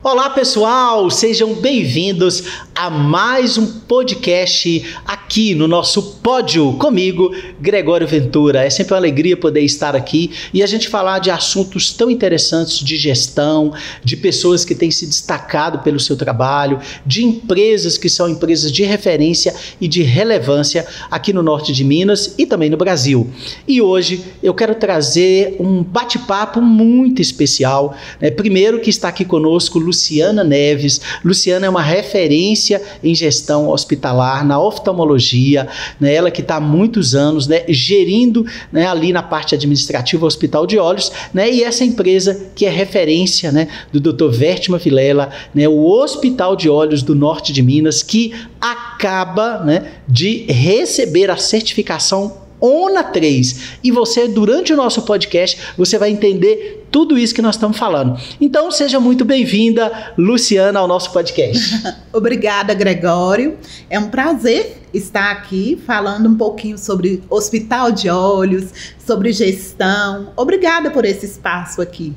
Olá pessoal, sejam bem-vindos a mais um podcast aqui no nosso pódio comigo, Gregório Ventura. É sempre uma alegria poder estar aqui e a gente falar de assuntos tão interessantes de gestão, de pessoas que têm se destacado pelo seu trabalho, de empresas que são empresas de referência e de relevância aqui no norte de Minas e também no Brasil. E hoje eu quero trazer um bate-papo muito especial, né? Primeiro que está aqui conosco Luciana Neves. Luciana é uma referência em gestão hospitalar, na oftalmologia, né? Ela que está há muitos anos, né, gerindo, né, ali na parte administrativa o Hospital de Olhos, né, e essa empresa que é referência, né, do Dr. Vertima Vilela, né, o Hospital de Olhos do Norte de Minas, que acaba, né, de receber a certificação ONA 3. E você, durante o nosso podcast, você vai entender tudo isso que nós estamos falando. Então, seja muito bem-vinda, Luciana, ao nosso podcast. Obrigada, Gregório. É um prazer estar aqui falando um pouquinho sobre Hospital de Olhos, sobre gestão. Obrigada por esse espaço aqui.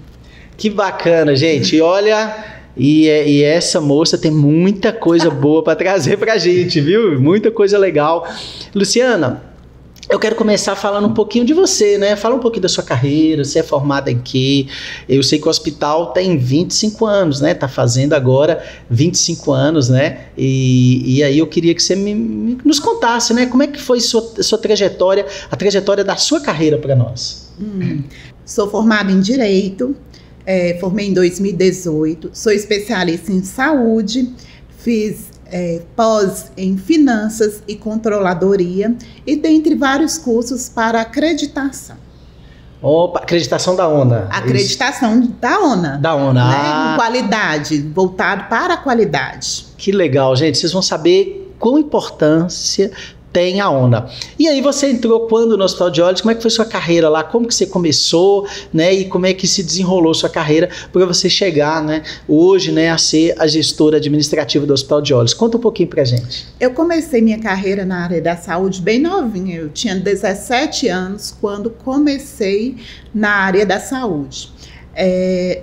Que bacana, gente. Olha... E essa moça tem muita coisa boa para trazer para a gente, viu? Muita coisa legal. Luciana, eu quero começar falando um pouquinho de você, né? Fala um pouquinho da sua carreira, você é formada em quê? Eu sei que o hospital tem 25 anos, né? Tá fazendo agora 25 anos, né? E aí eu queria que você nos contasse, né? Como é que foi sua trajetória, a trajetória da sua carreira para nós? Sou formada em Direito, formei em 2018, sou especialista em saúde, fiz pós em finanças e controladoria e dentre vários cursos para acreditação. Opa, acreditação da ONA. Acreditação isso. Da ONA. Da ONA. Né? Qualidade, voltado para a qualidade. Que legal, gente. Vocês vão saber qual importância tem a ONA. E aí você entrou quando no Hospital de Olhos? Como é que foi sua carreira lá? Como que você começou, né? E como é que se desenrolou sua carreira para você chegar, né, hoje, né, a ser a gestora administrativa do Hospital de Olhos? Conta um pouquinho pra gente. Eu comecei minha carreira na área da saúde bem novinha. Eu tinha 17 anos quando comecei na área da saúde.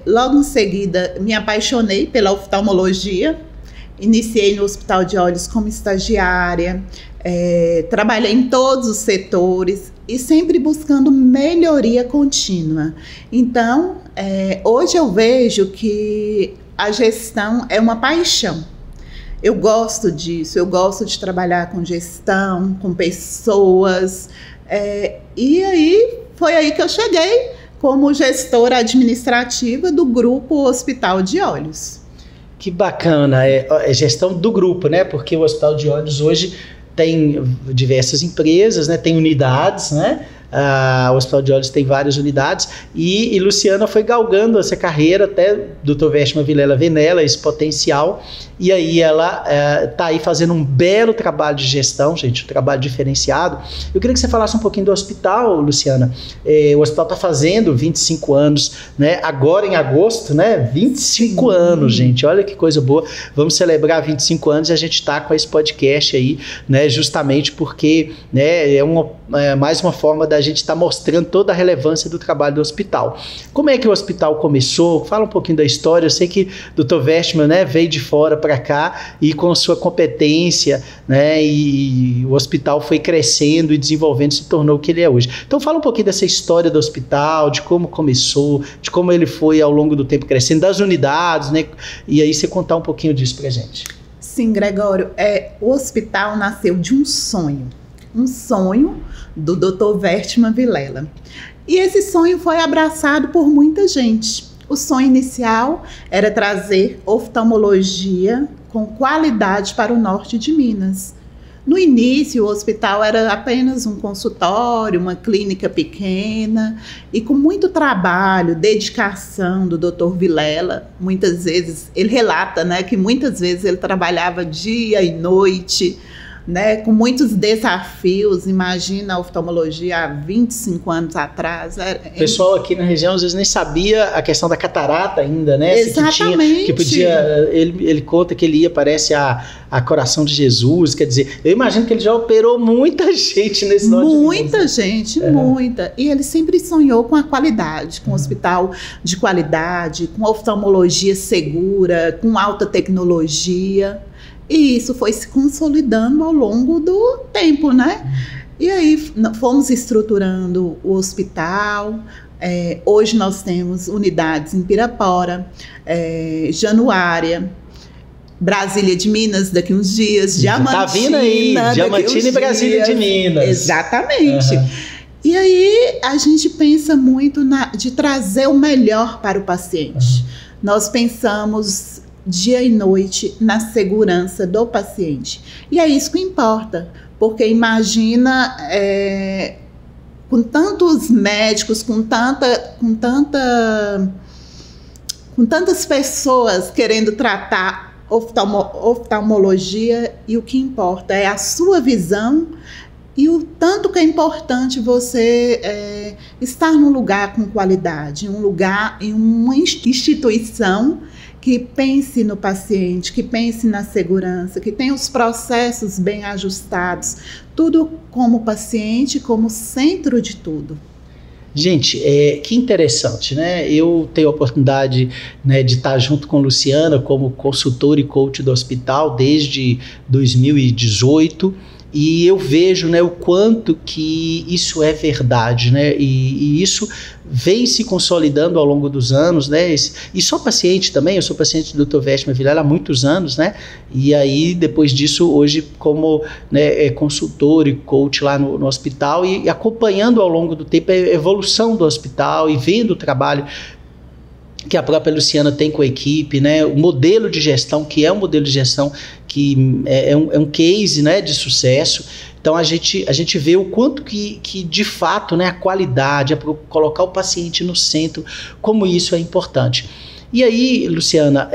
Logo em seguida, me apaixonei pela oftalmologia. Iniciei no Hospital de Olhos como estagiária. Trabalhei em todos os setores e sempre buscando melhoria contínua. Então, hoje eu vejo que a gestão é uma paixão. Eu gosto disso, eu gosto de trabalhar com gestão, com pessoas. E aí, foi aí que eu cheguei como gestora administrativa do Grupo Hospital de Olhos. Que bacana, é gestão do grupo, né? Porque o Hospital de Olhos hoje tem diversas empresas, né? Tem unidades, né? O Hospital de Olhos tem várias unidades e Luciana foi galgando essa carreira até Dr. Vertima Vilela ver nela esse potencial e aí ela está aí fazendo um belo trabalho de gestão, gente, um trabalho diferenciado. Eu queria que você falasse um pouquinho do hospital, Luciana. O hospital está fazendo 25 anos, né? Agora em agosto, né? 25 anos, gente, olha que coisa boa. Vamos celebrar 25 anos e a gente está com esse podcast aí, né? Justamente porque, né, mais uma forma da gente está mostrando toda a relevância do trabalho do hospital. Como é que o hospital começou? Fala um pouquinho da história. Eu sei que o Dr. Vertima, né, veio de fora para cá e com sua competência, né, e o hospital foi crescendo e desenvolvendo, se tornou o que ele é hoje. Então fala um pouquinho dessa história do hospital, de como começou, de como ele foi ao longo do tempo crescendo, das unidades, né, e aí você contar um pouquinho disso pra gente. Sim, Gregório, o hospital nasceu de um sonho do Dr. Vertima Vilela. E esse sonho foi abraçado por muita gente. O sonho inicial era trazer oftalmologia com qualidade para o norte de Minas. No início, o hospital era apenas um consultório, uma clínica pequena, e com muito trabalho, dedicação do Dr. Vilela. Muitas vezes, ele relata, né, que muitas vezes ele trabalhava dia e noite, né, com muitos desafios. Imagina a oftalmologia há 25 anos atrás. O pessoal aqui na região às vezes nem sabia a questão da catarata ainda, né? Exatamente. Que podia, ele conta que ele ia, parece a Coração de Jesus, quer dizer, eu imagino que ele já operou muita gente nesse norte. Muita gente, muita. E ele sempre sonhou com a qualidade, com um hospital de qualidade, com oftalmologia segura, com alta tecnologia. E isso foi se consolidando ao longo do tempo, né? E aí fomos estruturando o hospital. Hoje nós temos unidades em Pirapora, Januária, Brasília de Minas daqui uns dias, Diamantina. Tá vindo aí, Diamantina e Brasília de Minas. Exatamente. E aí a gente pensa muito de trazer o melhor para o paciente. Nós pensamos dia e noite na segurança do paciente. E é isso que importa, porque imagina com tantos médicos, com tantas pessoas querendo tratar oftalmologia, e o que importa é a sua visão e o tanto que é importante você estar num lugar com qualidade, em uma instituição que pense no paciente, que pense na segurança, que tenha os processos bem ajustados, tudo como paciente, como centro de tudo. Gente, que interessante, né? Eu tenho a oportunidade, né, de estar junto com a Luciana como consultor e coach do hospital desde 2018. E eu vejo, né, o quanto que isso é verdade, né, e isso vem se consolidando ao longo dos anos, né, e sou paciente também, eu sou paciente do Dr. Vestman Vilela há muitos anos, né, e aí depois disso hoje como, né, consultor e coach lá no hospital e acompanhando ao longo do tempo a evolução do hospital e vendo o trabalho que a própria Luciana tem com a equipe, né? O modelo de gestão, que é um modelo de gestão que é um case, né, de sucesso. Então a gente vê o quanto que de fato, né, a qualidade, colocar o paciente no centro, como isso é importante. E aí, Luciana,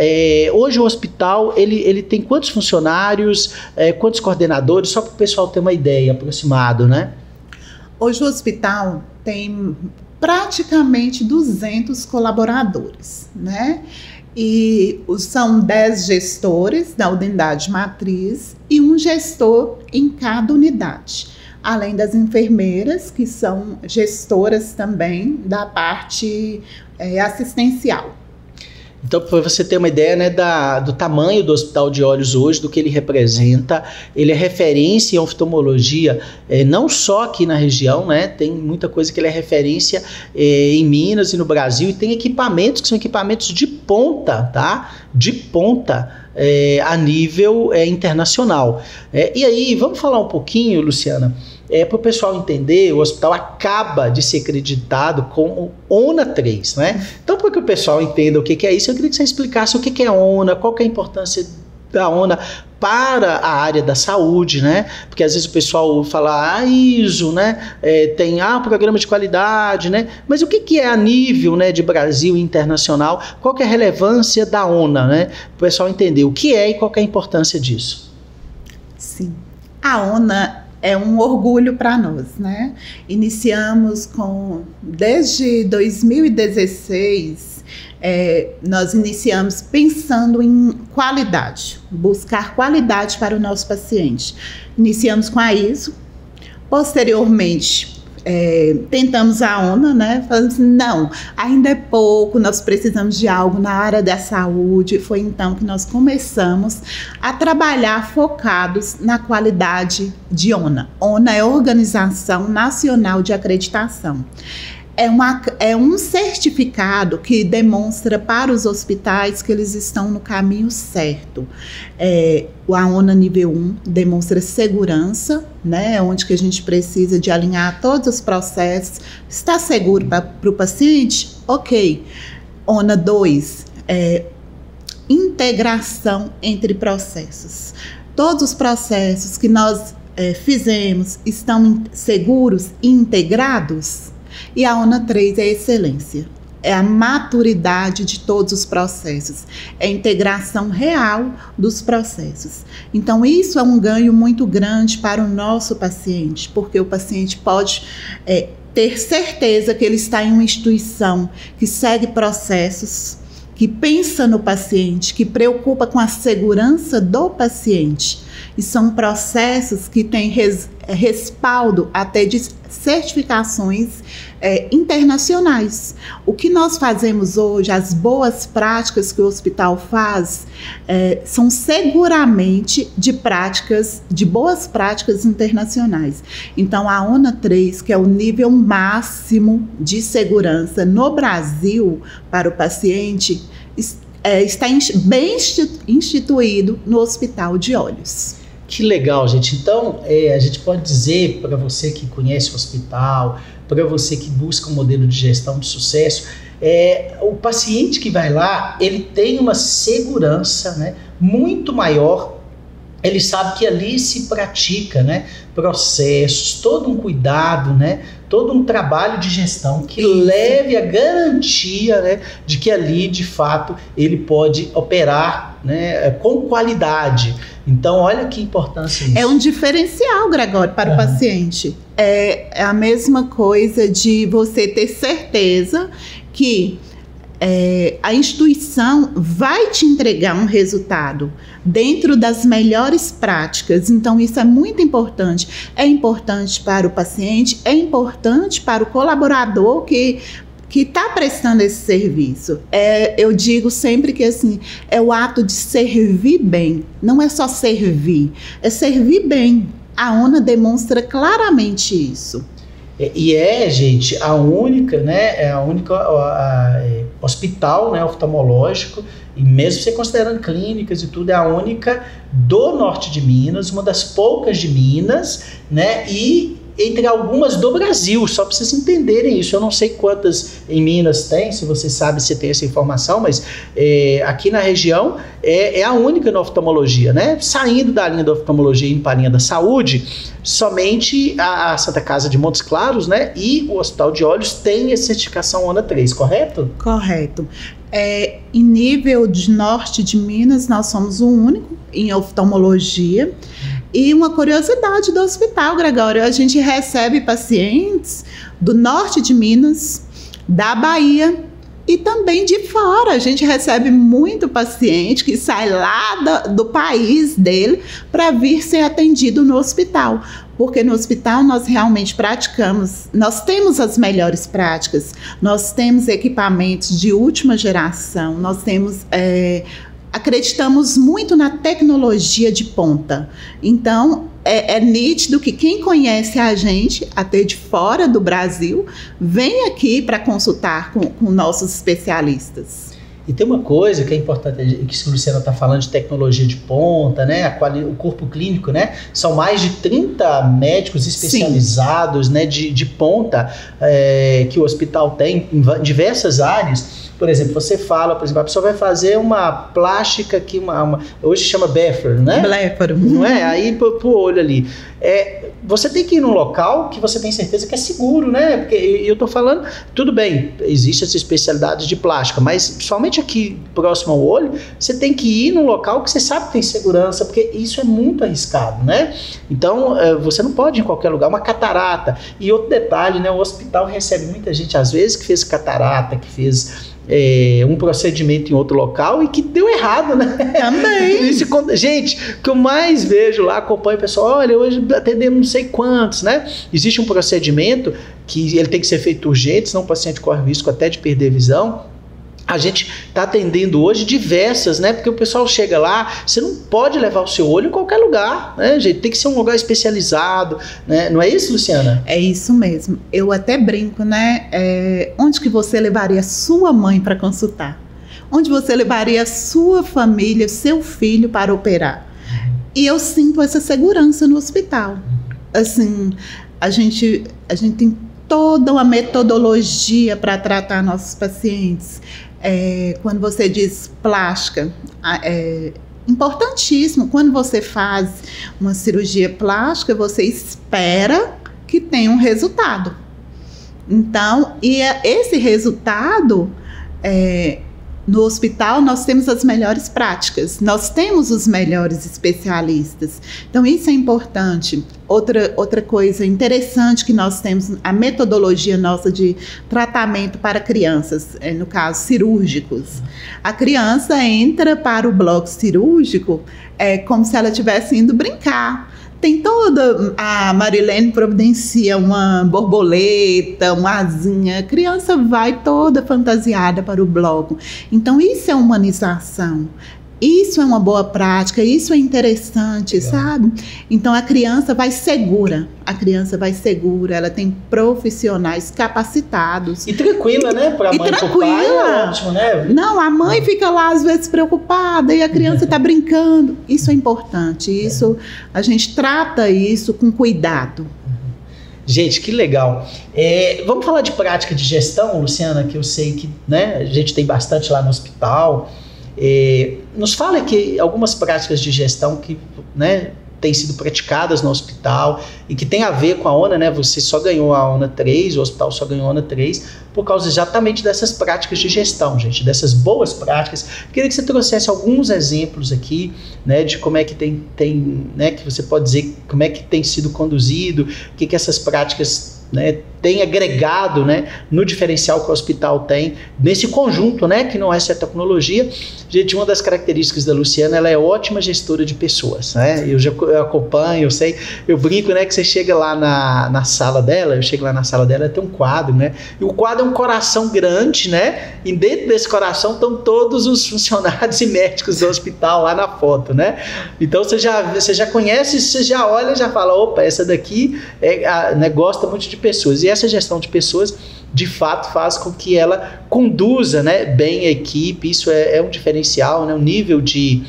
hoje o hospital ele tem quantos funcionários, quantos coordenadores, só para o pessoal ter uma ideia aproximado, né? Hoje o hospital tem praticamente 200 colaboradores, né? E são 10 gestores da unidade matriz e um gestor em cada unidade, além das enfermeiras, que são gestoras também da parte assistencial. Então, para você ter uma ideia, né, do tamanho do Hospital de Olhos hoje, do que ele representa, ele é referência em oftalmologia, não só aqui na região, né, tem muita coisa que ele é referência em Minas e no Brasil, e tem equipamentos que são equipamentos de ponta, tá? De ponta. A nível internacional. E aí, vamos falar um pouquinho, Luciana, para o pessoal entender, o hospital acaba de ser acreditado como ONA 3, né? Então, para que o pessoal entenda o que é isso, eu queria que você explicasse o que é ONA, qual que é a importância da ONA para a área da saúde, né? Porque às vezes o pessoal fala, ISO, né? Tem programa de qualidade, né? Mas o que é a nível, né, de Brasil e internacional? Qual que é a relevância da ONA, né? Para o pessoal entender o que é e qual que é a importância disso. Sim, a ONA é um orgulho para nós, né? Iniciamos desde 2016, nós iniciamos pensando em qualidade, buscar qualidade para o nosso paciente. Iniciamos com a ISO, posteriormente tentamos a ONA, né? Falamos assim, não, ainda é pouco, nós precisamos de algo na área da saúde. Foi então que nós começamos a trabalhar focados na qualidade de ONA. ONA é a Organização Nacional de Acreditação. É um certificado que demonstra para os hospitais que eles estão no caminho certo. A ONA nível 1 demonstra segurança, né, onde que a gente precisa de alinhar todos os processos. Está seguro para o paciente? Ok. ONA 2, integração entre processos. Todos os processos que nós fizemos estão seguros e integrados? E a ONA 3 é excelência. é a maturidade de todos os processos, é a integração real dos processos. Então, isso é um ganho muito grande para o nosso paciente, porque o paciente pode ter certeza que ele está em uma instituição que segue processos, que pensa no paciente, que preocupa com a segurança do paciente. E são processos que têm respaldo até de certificações internacionais. O que nós fazemos hoje, as boas práticas que o hospital faz, são seguramente de boas práticas internacionais. Então, a ONA 3, que é o nível máximo de segurança no Brasil para o paciente, está bem instituído no Hospital de Olhos. Que legal, gente. Então, a gente pode dizer para você que conhece o hospital, para você que busca um modelo de gestão de sucesso, o paciente que vai lá, ele tem uma segurança, né, muito maior. Ele sabe que ali se pratica, né, processos, todo um cuidado, né, todo um trabalho de gestão que leve a garantia, né, de que ali, de fato, ele pode operar, né, com qualidade. Então, olha que importância isso. É um diferencial, Gregório, para o paciente. É a mesma coisa de você ter certeza que a instituição vai te entregar um resultado dentro das melhores práticas. Então, isso é muito importante. É importante para o paciente, é importante para o colaborador que está prestando esse serviço. Eu digo sempre que assim, é o ato de servir bem. Não é só servir, é servir bem. A ONA demonstra claramente isso. Gente, a única, né, hospital, né, oftalmológico, e mesmo você considerando clínicas e tudo, é a única do norte de Minas, uma das poucas de Minas, né, e entre algumas do Brasil, só para vocês entenderem isso. Eu não sei quantas em Minas tem, se você sabe, se tem essa informação, mas aqui na região é a única na oftalmologia, né? Saindo da linha da oftalmologia e indo para a linha da saúde, somente a Santa Casa de Montes Claros, né, e o Hospital de Olhos tem a certificação ONA 3, correto? Correto. Em nível de norte de Minas, nós somos o único em oftalmologia. E uma curiosidade do hospital, Gregório, a gente recebe pacientes do norte de Minas, da Bahia e também de fora. A gente recebe muito paciente que sai lá do país dele para vir ser atendido no hospital. Porque no hospital nós realmente praticamos, nós temos as melhores práticas, nós temos equipamentos de última geração, nós temos... acreditamos muito na tecnologia de ponta. Então, é nítido que quem conhece a gente, até de fora do Brasil, vem aqui para consultar com nossos especialistas. E tem uma coisa que é importante, que a Luciana está falando de tecnologia de ponta, né? O corpo clínico, né? São mais de 30 médicos especializados, né, de ponta que o hospital tem em diversas áreas. Por exemplo, você fala, por exemplo, a pessoa vai fazer uma plástica aqui, hoje chama bléfaro, né? Bléfaro. Não é? Aí pro olho ali. Você tem que ir num local que você tem certeza que é seguro, né? Porque eu tô falando, tudo bem, existem essas especialidades de plástica, mas somente aqui próximo ao olho, você tem que ir num local que você sabe que tem segurança, porque isso é muito arriscado, né? Então, você não pode ir em qualquer lugar, uma catarata. E outro detalhe, né? O hospital recebe muita gente, às vezes, que fez catarata, que fez... um procedimento em outro local e que deu errado, né? Também. Gente, o que eu mais vejo lá, acompanho o pessoal, olha, hoje atendemos não sei quantos, né? Existe um procedimento que ele tem que ser feito urgente, senão o paciente corre o risco até de perder visão. A gente está atendendo hoje diversas, né? Porque o pessoal chega lá, você não pode levar o seu olho em qualquer lugar, né, gente? Tem que ser um lugar especializado, né? Não é isso, Luciana? É isso mesmo. Eu até brinco, né? Onde que você levaria sua mãe para consultar? Onde você levaria sua família, seu filho para operar? E eu sinto essa segurança no hospital. Assim, a gente tem toda uma metodologia para tratar nossos pacientes. Quando você diz plástica, importantíssimo. Quando você faz uma cirurgia plástica, você espera que tenha um resultado. Então, esse resultado, no hospital nós temos as melhores práticas, nós temos os melhores especialistas. Então, isso é importante. Outra coisa interessante que nós temos, a metodologia nossa de tratamento para crianças, no caso, cirúrgicos. A criança entra para o bloco cirúrgico como se ela estivesse indo brincar. Tem toda, a Marilene providencia uma borboleta, uma asinha, a criança vai toda fantasiada para o bloco. Então, isso é humanização. Isso é uma boa prática, isso é interessante, sabe? Então, a criança vai segura, ela tem profissionais capacitados. E tranquila, né? Para a mãe e para o pai é ótimo, né? Não, a mãe fica lá às vezes preocupada e a criança está brincando. Isso é importante, a gente trata isso com cuidado. Gente, que legal. Vamos falar de prática de gestão, Luciana, que eu sei que, né, a gente tem bastante lá no hospital. Nos fala aqui algumas práticas de gestão que, né, têm sido praticadas no hospital e que tem a ver com a ONA, né? Você só ganhou a ONA 3, o hospital só ganhou a ONA 3 por causa exatamente dessas práticas de gestão, gente, dessas boas práticas. Queria que você trouxesse alguns exemplos aqui, né, de como é que tem, né, que você pode dizer como é que tem sido conduzido, o que essas práticas, né, tem agregado, né, no diferencial que o hospital tem, nesse conjunto, né, que não é só tecnologia. Gente, uma das características da Luciana, ela é ótima gestora de pessoas, né, eu acompanho, eu sei, eu brinco, né, que você chega lá na sala dela, eu chego lá na sala dela, tem um quadro, né, e o quadro é um coração grande, né, e dentro desse coração estão todos os funcionários e médicos do hospital lá na foto, né, então você já conhece, você já olha e já fala, opa, essa daqui né, gosta muito de pessoas. E essa gestão de pessoas, de fato, faz com que ela conduza, né, bem a equipe. Isso é um diferencial, né? O nível de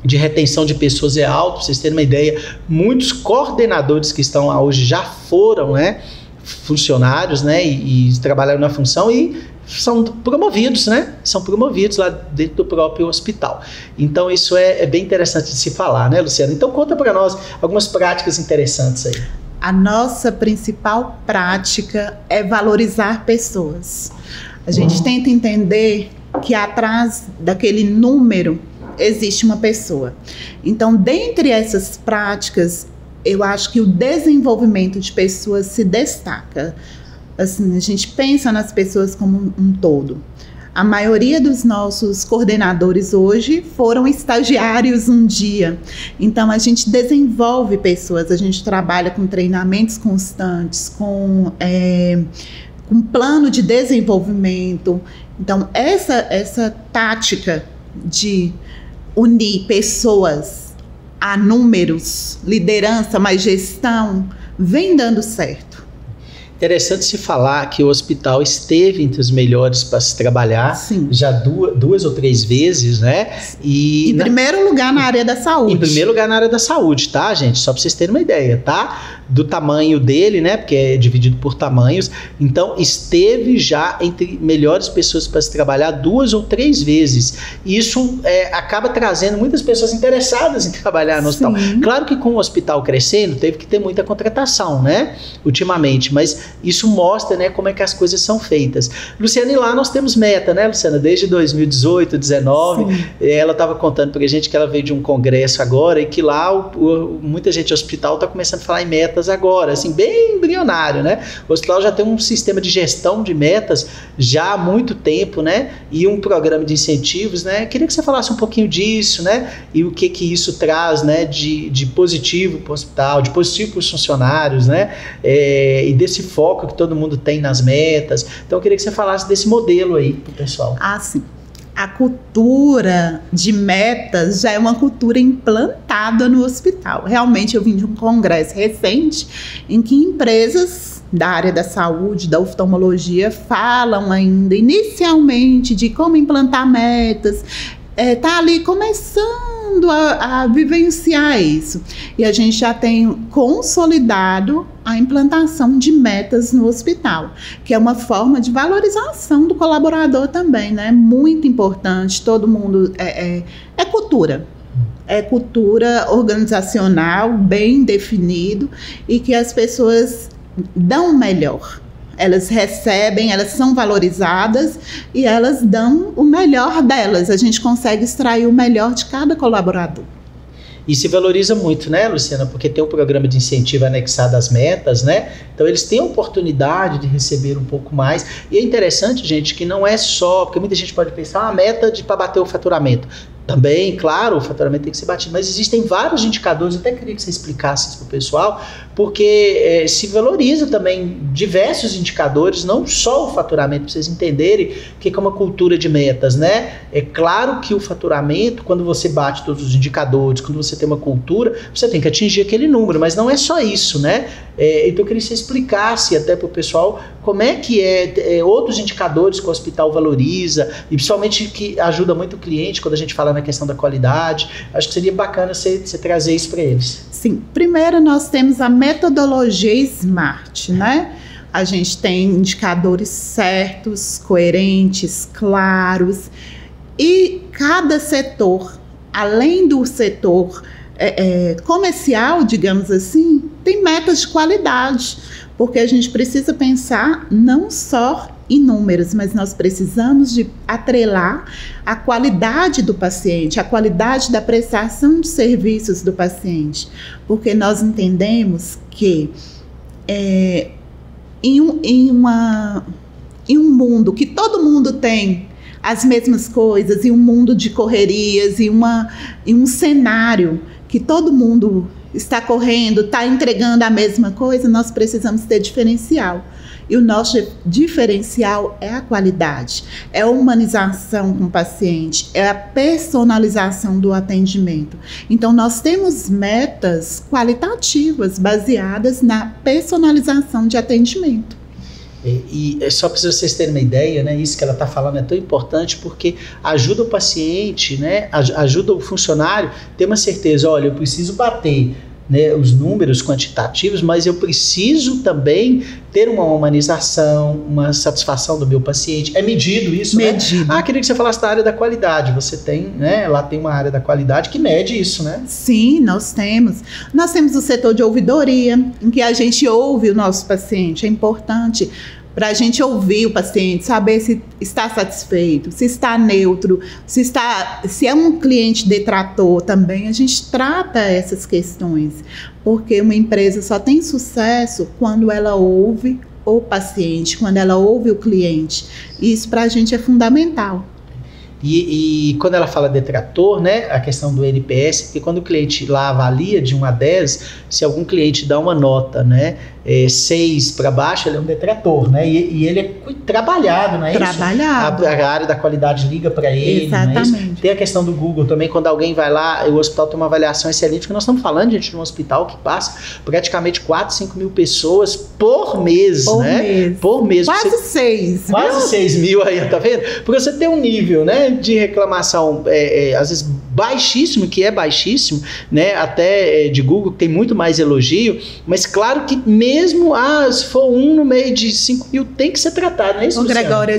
retenção de pessoas é alto. Pra vocês terem uma ideia, muitos coordenadores que estão lá hoje já foram, né, funcionários, né, e trabalharam na função e são promovidos, né? São promovidos lá dentro do próprio hospital. Então, isso é bem interessante de se falar, né, Luciana? Então, conta para nós algumas práticas interessantes aí. A nossa principal prática é valorizar pessoas. A gente tenta entender que atrás daquele número existe uma pessoa. Então, dentre essas práticas, eu acho que o desenvolvimento de pessoas se destaca. Assim, a gente pensa nas pessoas como um todo. A maioria dos nossos coordenadores hoje foram estagiários um dia. Então, a gente desenvolve pessoas, a gente trabalha com treinamentos constantes, com plano de desenvolvimento. Então, essa tática de unir pessoas a números, liderança, mais gestão, vem dando certo. Interessante se falar que o hospital esteve entre os melhores para se trabalhar. Sim. Já duas ou três vezes, né? Em primeiro lugar na área da saúde. Em primeiro lugar na área da saúde, tá, gente? Só para vocês terem uma ideia, tá? Do tamanho dele, né? Porque é dividido por tamanhos. Então, esteve já entre melhores pessoas para se trabalhar 2 ou 3 vezes. Isso acaba trazendo muitas pessoas interessadas em trabalhar no hospital. Claro que com o hospital crescendo, teve que ter muita contratação, né? Ultimamente, mas isso mostra, né, como é que as coisas são feitas. Luciana, e lá nós temos meta, né, Luciana? Desde 2018, 2019, ela estava contando pra gente que ela veio de um congresso agora e que lá muita gente do hospital está começando a falar em metas agora, assim, bem embrionário, né? O hospital já tem um sistema de gestão de metas já há muito tempo, né? E um programa de incentivos, né? Queria que você falasse um pouquinho disso, né? E o que isso traz, né, de positivo para o hospital, de positivo para os funcionários, né? E desse foco que todo mundo tem nas metas. Então, eu queria que você falasse desse modelo aí pro pessoal. Sim. A cultura de metas já é uma cultura implantada no hospital. Realmente, eu vim de um congresso recente em que empresas da área da saúde, da oftalmologia, falam ainda inicialmente de como implantar metas. Tá ali começando a vivenciar isso. E a gente já tem consolidado a implantação de metas no hospital, que é uma forma de valorização do colaborador também, né? Muito importante, todo mundo... É cultura. É cultura organizacional, bem definido, e que as pessoas dão o melhor. elas recebem, elas são valorizadas e elas dão o melhor delas. A gente consegue extrair o melhor de cada colaborador. E se valoriza muito, né, Luciana? Porque tem um programa de incentivo anexado às metas, né? Então eles têm a oportunidade de receber um pouco mais. E é interessante, gente, que não é só... Porque muita gente pode pensar, a meta para bater o faturamento. Também, claro, o faturamento tem que ser batido, mas existem vários indicadores, eu até queria que você explicasse isso para o pessoal, porque se valoriza também diversos indicadores, não só o faturamento, para vocês entenderem que é uma cultura de metas, né? É claro que o faturamento, quando você bate todos os indicadores, quando você tem uma cultura, você tem que atingir aquele número, mas não é só isso, né? Então eu queria que você explicasse até para o pessoal como é que outros indicadores que o hospital valoriza, e principalmente que ajuda muito o cliente quando a gente fala na questão da qualidade. Acho que seria bacana você trazer isso para eles. Sim, primeiro nós temos a metodologia SMART, né? A gente tem indicadores certos, coerentes, claros, e cada setor, além do setor comercial, digamos assim, tem metas de qualidade, porque a gente precisa pensar não só em números, mas nós precisamos de atrelar a qualidade do paciente, a qualidade da prestação de serviços do paciente, porque nós entendemos que em um mundo que todo mundo tem as mesmas coisas, em um mundo de correrias, em um cenário que todo mundo está correndo, está entregando a mesma coisa, nós precisamos ter diferencial. E o nosso diferencial é a qualidade, é a humanização com o paciente, é a personalização do atendimento. Então, nós temos metas qualitativas baseadas na personalização de atendimento. E só para vocês terem uma ideia, né, isso que ela está falando é tão importante porque ajuda o paciente, né, ajuda o funcionário a ter uma certeza, olha, eu preciso bater, né, os números quantitativos, mas eu preciso também ter uma humanização, uma satisfação do meu paciente. É medido isso, medido, né? Queria que você falasse da área da qualidade. Você tem, né, lá tem uma área da qualidade que mede isso, né? Sim, nós temos. Nós temos o setor de ouvidoria, em que a gente ouve o nosso paciente. É importante para a gente ouvir o paciente, saber se está satisfeito, se está neutro, se é um cliente detrator também, a gente trata essas questões, porque uma empresa só tem sucesso quando ela ouve o paciente, quando ela ouve o cliente. Isso para a gente é fundamental. E quando ela fala detrator, né, a questão do NPS, porque quando o cliente lá avalia de 1 a 10, se algum cliente dá uma nota, né, 6 para baixo, ele é um detrator, né, e ele é trabalhado, não é isso? Trabalhado. A área da qualidade liga para ele. Exatamente. Não é isso? Tem a questão do Google também, quando alguém vai lá, o hospital tem uma avaliação excelente, porque nós estamos falando, gente, de um hospital que passa praticamente 4, 5 mil pessoas por mês, né? Por mês. Quase 6. Quase 6 mil aí, tá vendo? Porque você tem um nível, né, de reclamação, às vezes baixíssimo, que é baixíssimo, né, até de Google, que tem muito mais elogio, mas claro que mesmo, se for um no meio de 5 mil, tem que ser tratado, não é isso, Luciana? Gregório,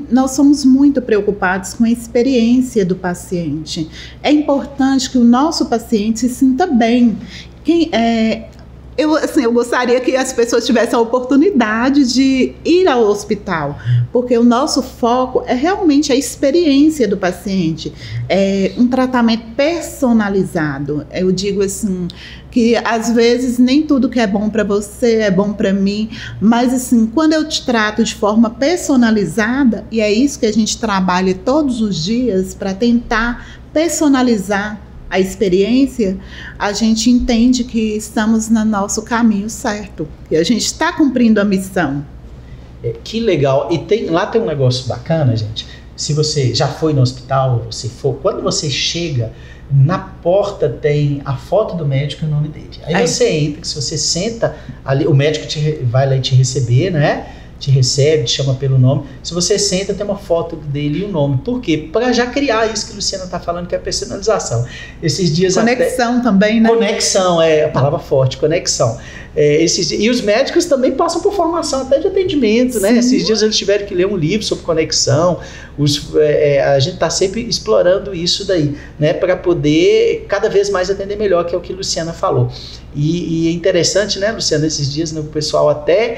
nós somos muito preocupados com a experiência do paciente. É importante que o nosso paciente se sinta bem. Eu gostaria que as pessoas tivessem a oportunidade de ir ao hospital, porque o nosso foco é realmente a experiência do paciente, um tratamento personalizado. Eu digo assim, que às vezes nem tudo que é bom para você é bom para mim, mas assim, quando eu te trato de forma personalizada, e é isso que a gente trabalha todos os dias para tentar personalizar a experiência, a gente entende que estamos no nosso caminho certo, e a gente está cumprindo a missão. Que legal. E lá tem um negócio bacana, gente. Se você já foi no hospital, quando você chega, na porta tem a foto do médico e o nome dele. Aí você entra, se você senta ali, o médico vai lá te receber, né? Te recebe, te chama pelo nome. Se você senta, tem uma foto dele e o nome. Por quê? Para já criar isso que a Luciana está falando, que é a personalização. Esses dias conexão também, né? Conexão, é a palavra forte, conexão. E os médicos também passam por formação até de atendimento, né? Esses dias eles tiveram que ler um livro sobre conexão. A gente está sempre explorando isso daí, né? Para poder cada vez mais atender melhor, que é o que a Luciana falou. E é interessante, né, Luciana, esses dias, né, o pessoal até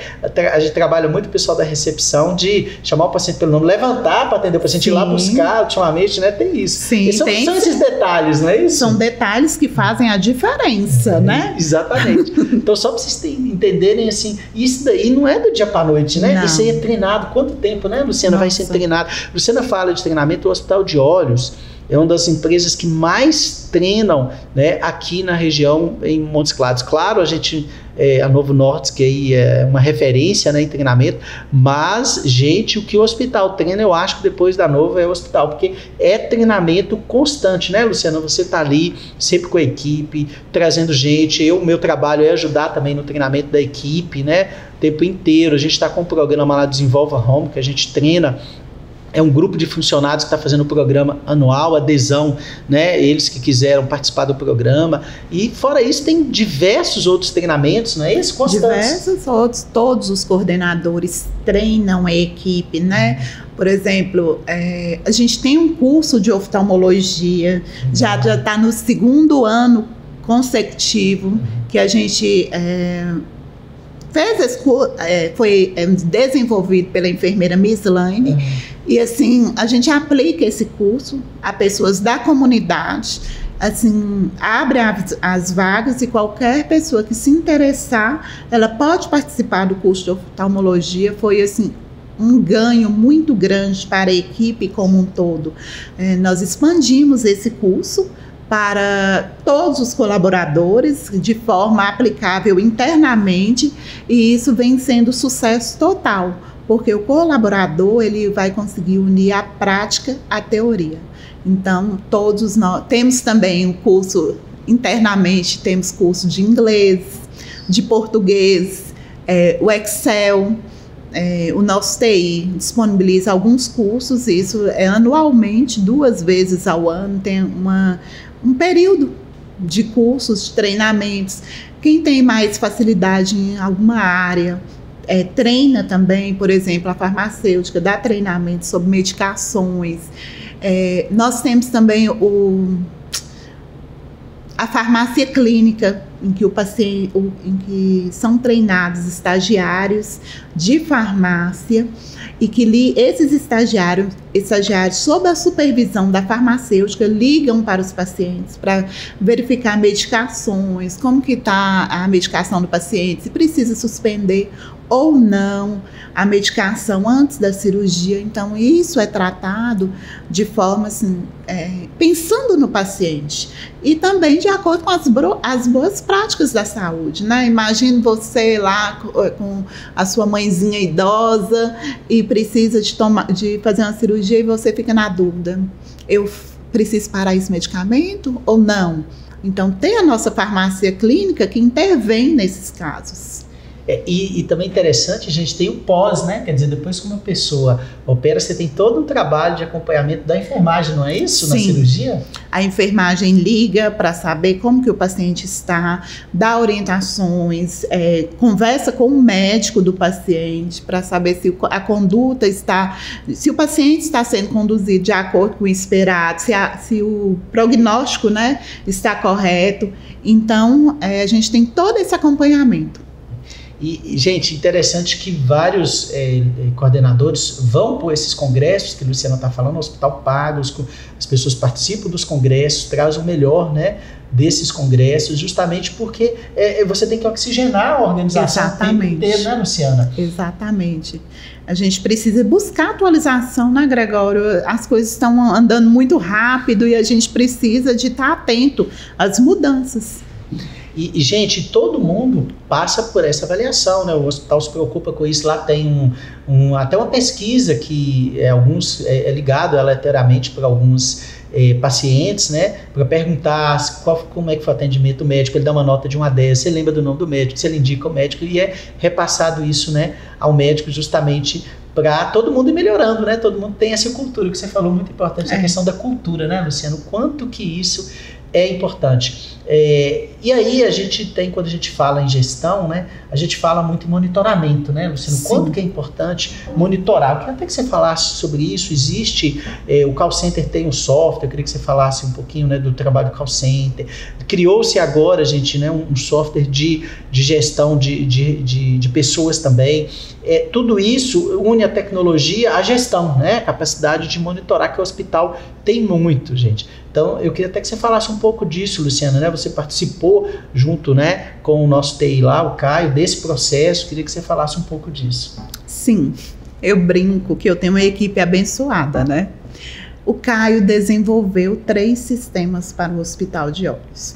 a gente trabalha muito o pessoal da recepção de chamar o paciente pelo nome, levantar para atender o paciente, ir lá buscar, ultimamente, né? Tem isso. Sim, são esses detalhes, não é isso? São detalhes que fazem a diferença, né? Exatamente. Então, só para vocês entenderem, assim, isso daí não é do dia para noite, né? Não. Isso aí é treinado. Quanto tempo, né, Luciana, vai ser treinado? Luciana fala de treinamento. O Hospital de Olhos é uma das empresas que mais treinam, né, aqui na região, em Montes Claros. Claro, a Novo Norte, que aí é uma referência, né, em treinamento, mas, gente, o que o hospital treina, eu acho que depois da Novo é o hospital, porque é treinamento constante, né, Luciana? Você tá ali sempre com a equipe, trazendo gente. O meu trabalho é ajudar também no treinamento da equipe, né, o tempo inteiro. A gente está com um programa lá, Desenvolva Home, que a gente treina. É um grupo de funcionários que está fazendo o programa anual, adesão, né? Eles que quiseram participar do programa. E fora isso, tem diversos outros treinamentos, não é isso? Constantes. Diversos outros, todos os coordenadores treinam a equipe, né? Por exemplo, a gente tem um curso de oftalmologia, já está no 2º ano consecutivo, que a gente foi desenvolvido pela enfermeira Miss Lane. E assim, a gente aplica esse curso a pessoas da comunidade, assim, abre as vagas e qualquer pessoa que se interessar, ela pode participar do curso de oftalmologia. Foi assim, um ganho muito grande para a equipe como um todo. Nós expandimos esse curso para todos os colaboradores de forma aplicável internamente, e isso vem sendo sucesso total, porque o colaborador ele vai conseguir unir a prática à teoria. Então, todos nós temos também um curso internamente, temos curso de inglês, de português, o Excel, o nosso TI disponibiliza alguns cursos, isso é anualmente, 2 vezes ao ano, tem um período de cursos, de treinamentos. Quem tem mais facilidade em alguma área, treina também, por exemplo, a farmacêutica, dá treinamento sobre medicações. Nós temos também a farmácia clínica, em que são treinados estagiários de farmácia, e que esses estagiários, sob a supervisão da farmacêutica, ligam para os pacientes para verificar medicações, como que está a medicação do paciente, se precisa suspender ou não a medicação antes da cirurgia. Então, isso é tratado de forma assim, pensando no paciente e também de acordo com as boas práticas da saúde, né? Imagine você lá com a sua mãezinha idosa e precisa de fazer uma cirurgia e você fica na dúvida: eu preciso parar esse medicamento ou não? Então, tem a nossa farmácia clínica que intervém nesses casos. E também interessante, a gente tem o pós, né? Quer dizer, depois que uma pessoa opera, você tem todo um trabalho de acompanhamento da enfermagem, não é isso? Sim. Na cirurgia? A enfermagem liga para saber como que o paciente está, dá orientações, conversa com o médico do paciente para saber se a conduta se o paciente está sendo conduzido de acordo com o esperado, se o prognóstico, né, está correto. Então, a gente tem todo esse acompanhamento. E, gente, interessante que vários coordenadores vão por esses congressos que a Luciana está falando, o hospital paga, as pessoas participam dos congressos, trazem o melhor, né, desses congressos, justamente porque você tem que oxigenar a organização. Exatamente. O tempo inteiro, né, Luciana? Exatamente. A gente precisa buscar atualização, né, Gregório? As coisas estão andando muito rápido e a gente precisa de estar atento às mudanças. E, gente, todo mundo passa por essa avaliação, né? O hospital se preocupa com isso. Lá tem até uma pesquisa que é ligado aleatoriamente para alguns pacientes, né? Para perguntar como é que foi o atendimento médico. Ele dá uma nota de 1 a 10, você lembra do nome do médico, você indica o médico, e é repassado isso, né, ao médico, justamente para todo mundo ir melhorando, né? Todo mundo tem essa cultura que você falou, muito importante, a questão da cultura, né, Luciano? Quanto que isso é importante. E aí a gente tem, quando a gente fala em gestão, né, a gente fala muito em monitoramento, né, Luciano? Sim. Quanto que é importante monitorar? Eu queria até que você falasse sobre isso. Existe, o call center tem um software, eu queria que você falasse um pouquinho, né, do trabalho do call center. Criou-se agora, gente, né, um software de gestão de pessoas também. Tudo isso une a tecnologia à gestão, né, a capacidade de monitorar, que o hospital tem muito, gente. Então, eu queria até que você falasse um pouco disso, Luciana, né? Você participou junto, né, com o nosso TI lá, o Caio, desse processo. Queria que você falasse um pouco disso. Sim, eu brinco que eu tenho uma equipe abençoada, né? O Caio desenvolveu 3 sistemas para o Hospital de Olhos.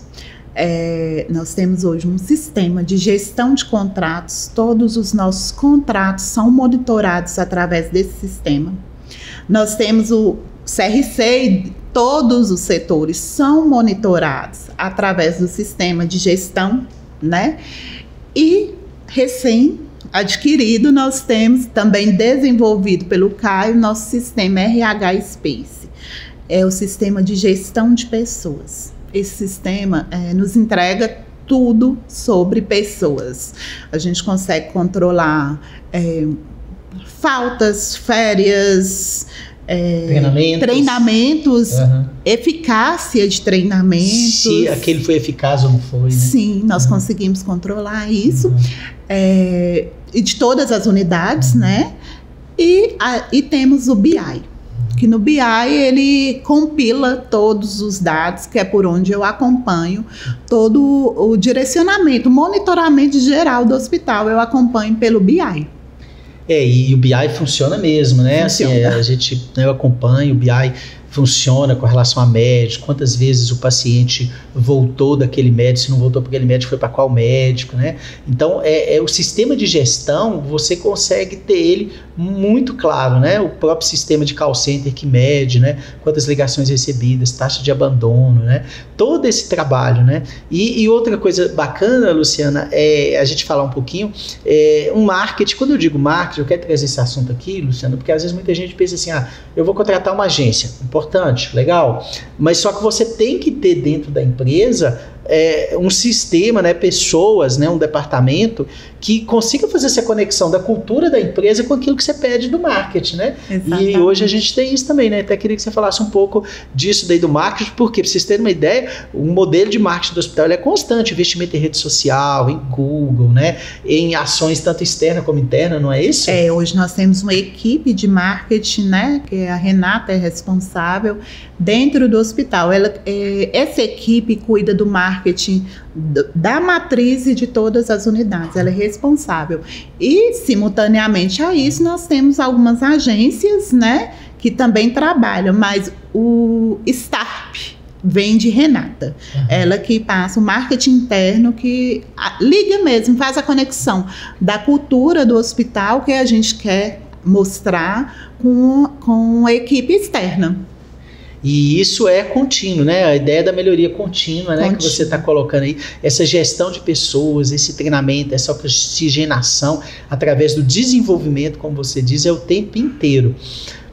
Nós temos hoje um sistema de gestão de contratos. Todos os nossos contratos são monitorados através desse sistema. Nós temos o CRC, todos os setores são monitorados através do sistema de gestão, né? E recém-adquirido, nós temos também desenvolvido pelo Caio nosso sistema RH Space. É o sistema de gestão de pessoas. Esse sistema nos entrega tudo sobre pessoas. A gente consegue controlar faltas, férias, treinamentos, eficácia de treinamentos. Se aquele foi eficaz ou não foi, né? Sim, nós conseguimos controlar isso. E de todas as unidades, né? E temos o BI, que no BI ele compila todos os dados, que é por onde eu acompanho todo o direcionamento, monitoramento geral do hospital, eu acompanho pelo BI. E o BI funciona mesmo, né? Funciona. Assim, eu acompanho, o BI funciona com relação a médico, quantas vezes o paciente voltou daquele médico, se não voltou para aquele médico, foi para qual médico, né? Então, o sistema de gestão, você consegue ter ele muito claro, né? O próprio sistema de call center que mede, né? Quantas ligações recebidas, taxa de abandono, né? Todo esse trabalho, né? E outra coisa bacana, Luciana, a gente falar um pouquinho, um marketing. Quando eu digo marketing, eu quero trazer esse assunto aqui, Luciana, porque às vezes muita gente pensa assim, eu vou contratar uma agência, importante, legal, mas só que você tem que ter dentro da empresa um sistema, né, pessoas, né, um departamento que consiga fazer essa conexão da cultura da empresa com aquilo que você pede do marketing, né? Exatamente. E hoje a gente tem isso também, né? Até queria que você falasse um pouco disso daí do marketing, porque pra vocês terem uma ideia, o modelo de marketing do hospital é constante, investimento em rede social, em Google, né? Em ações tanto externa como interna, não é isso? Hoje nós temos uma equipe de marketing, né? Que a Renata é responsável dentro do hospital. Essa equipe cuida do marketing da matriz e de todas as unidades, ela é responsável. E, simultaneamente a isso, nós temos algumas agências, né, que também trabalham, mas o staff vem de Renata. Ela que passa o marketing interno, que liga mesmo, faz a conexão da cultura do hospital que a gente quer mostrar com a equipe externa. E isso é contínuo, né? A ideia da melhoria contínua, né? Que você está colocando aí, essa gestão de pessoas, esse treinamento, essa oxigenação através do desenvolvimento, como você diz, é o tempo inteiro.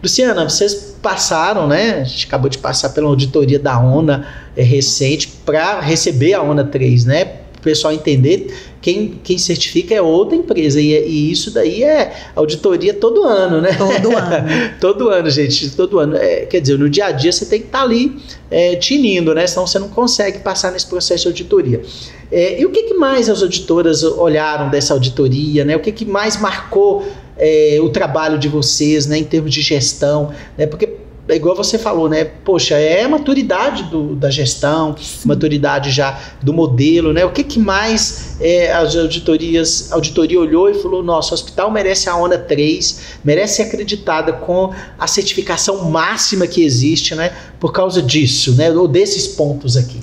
Luciana, vocês passaram, né? A gente acabou de passar pela auditoria da ONA recente para receber a ONA 3, né? Para o pessoal entender, quem certifica é outra empresa, e isso daí é auditoria todo ano, né? Todo ano. Todo ano, gente, todo ano. Quer dizer, no dia a dia você tem que estar ali tinindo, né? Senão você não consegue passar nesse processo de auditoria. E o que mais as auditoras olharam dessa auditoria, né? O que mais marcou o trabalho de vocês, né, em termos de gestão, né? Porque igual você falou, né? Poxa, a maturidade da gestão, sim, maturidade já do modelo, né? O que mais a auditoria olhou e falou, nossa, o hospital merece a ONA 3, merece ser acreditada com a certificação máxima que existe, né? Por causa disso, né? Ou desses pontos aqui.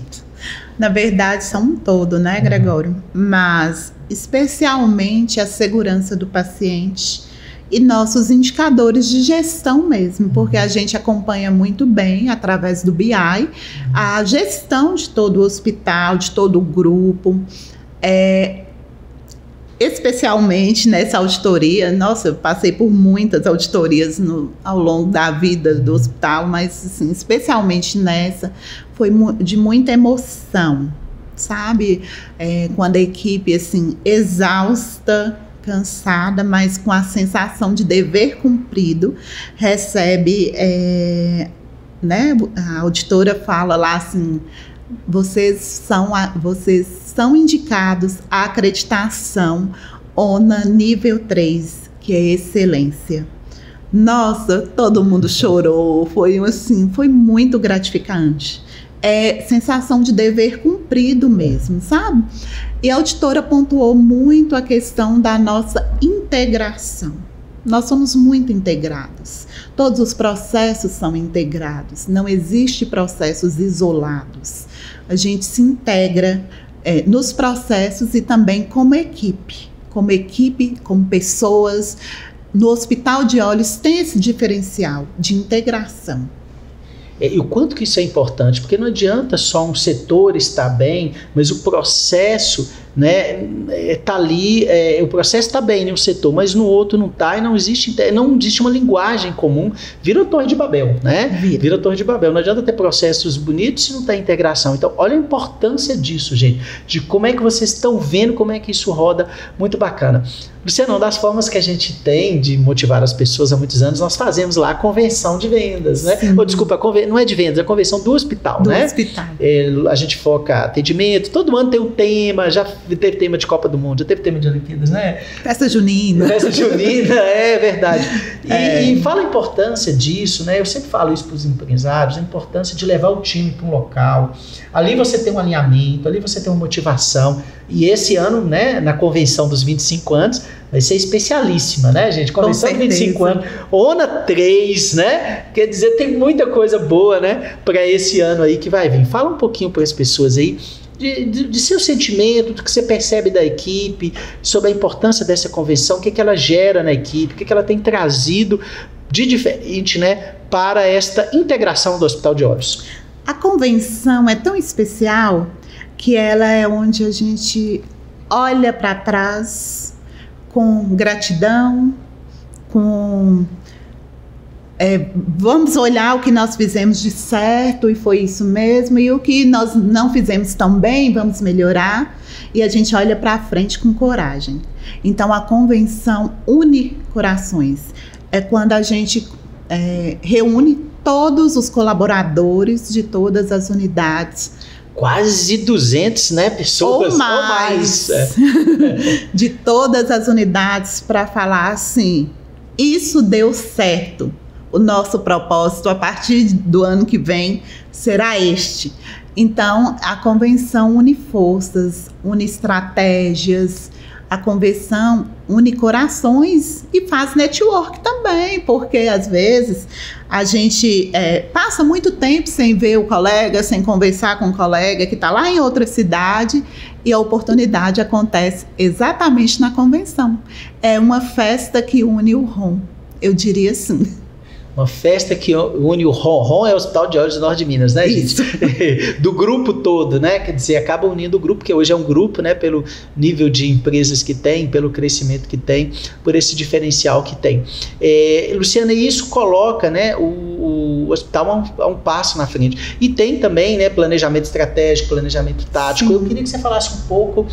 Na verdade, são um todo, né, Gregório? Mas, especialmente, a segurança do paciente e nossos indicadores de gestão mesmo, porque a gente acompanha muito bem, através do BI, a gestão de todo o hospital, de todo o grupo, especialmente nessa auditoria. Nossa, eu passei por muitas auditorias ao longo da vida do hospital, mas assim, especialmente nessa, foi de muita emoção. sabe? Quando a equipe, assim, exausta, cansada, mas com a sensação de dever cumprido, recebe, né? A auditora fala lá assim, vocês são indicados à acreditação ONA nível 3, que é excelência. Nossa, todo mundo chorou, foi muito gratificante. Sensação de dever cumprido mesmo, sabe? E a auditora pontuou muito a questão da nossa integração. Nós somos muito integrados. Todos os processos são integrados. Não existe processos isolados. A gente se integra nos processos e também como equipe, como pessoas. No Hospital de Olhos tem esse diferencial de integração. E o quanto que isso é importante, porque não adianta só um setor estar bem, mas o processo, né, tá ali, o processo está bem no setor, mas no outro não está, e não existe uma linguagem comum, vira a Torre de Babel, né? Vira a Torre de Babel. Não adianta ter processos bonitos se não tem integração. Então, olha a importância disso, gente, de como é que vocês estão vendo, como é que isso roda, muito bacana. Luciana, uma das formas que a gente tem de motivar as pessoas há muitos anos, nós fazemos lá a convenção de vendas, né? Ou, desculpa, não é de vendas, é a convenção do hospital, né? Hospital. A gente foca atendimento, todo ano tem um tema, já teve tema de Copa do Mundo, já teve tema de Olimpíadas, né? Festa junina. Festa junina, é verdade. E fala a importância disso, né? Eu sempre falo isso para os empresários, a importância de levar o time para um local. Ali você tem um alinhamento, ali você tem uma motivação. E esse ano, né, na convenção dos 25 anos, vai ser especialíssima, né, gente? Convenção de 25 anos, ONA 3, né? Quer dizer, tem muita coisa boa, né, para esse ano aí que vai vir. Fala um pouquinho para as pessoas aí de seu sentimento, do que você percebe da equipe, sobre a importância dessa convenção, o que ela gera na equipe, o que ela tem trazido de diferente, né, para esta integração do Hospital de Olhos. A convenção é tão especial que ela é onde a gente olha para trás com gratidão, vamos olhar o que nós fizemos de certo e foi isso mesmo, e o que nós não fizemos tão bem, vamos melhorar, e a gente olha para frente com coragem. Então a convenção une corações, é quando a gente reúne todos os colaboradores de todas as unidades, quase 200, né, pessoas ou mais. De todas as unidades, para falar assim, isso deu certo, o nosso propósito a partir do ano que vem será este. Então a convenção une forças, une estratégias, a convenção une corações e faz network também, porque às vezes a gente passa muito tempo sem ver o colega, sem conversar com o colega que está lá em outra cidade, e a oportunidade acontece exatamente na convenção. É uma festa que une o ROM, eu diria assim. Uma festa que une o ROM. ROM é o Hospital de Olhos do Norte de Minas, né, isso, gente? Do grupo todo, né? Quer dizer, acaba unindo o grupo, que hoje é um grupo, né? Pelo nível de empresas que tem, pelo crescimento que tem, por esse diferencial que tem. Luciana, isso coloca, né, o hospital a um passo na frente. E tem também, né, planejamento estratégico, planejamento tático. Sim. Eu queria que você falasse um pouco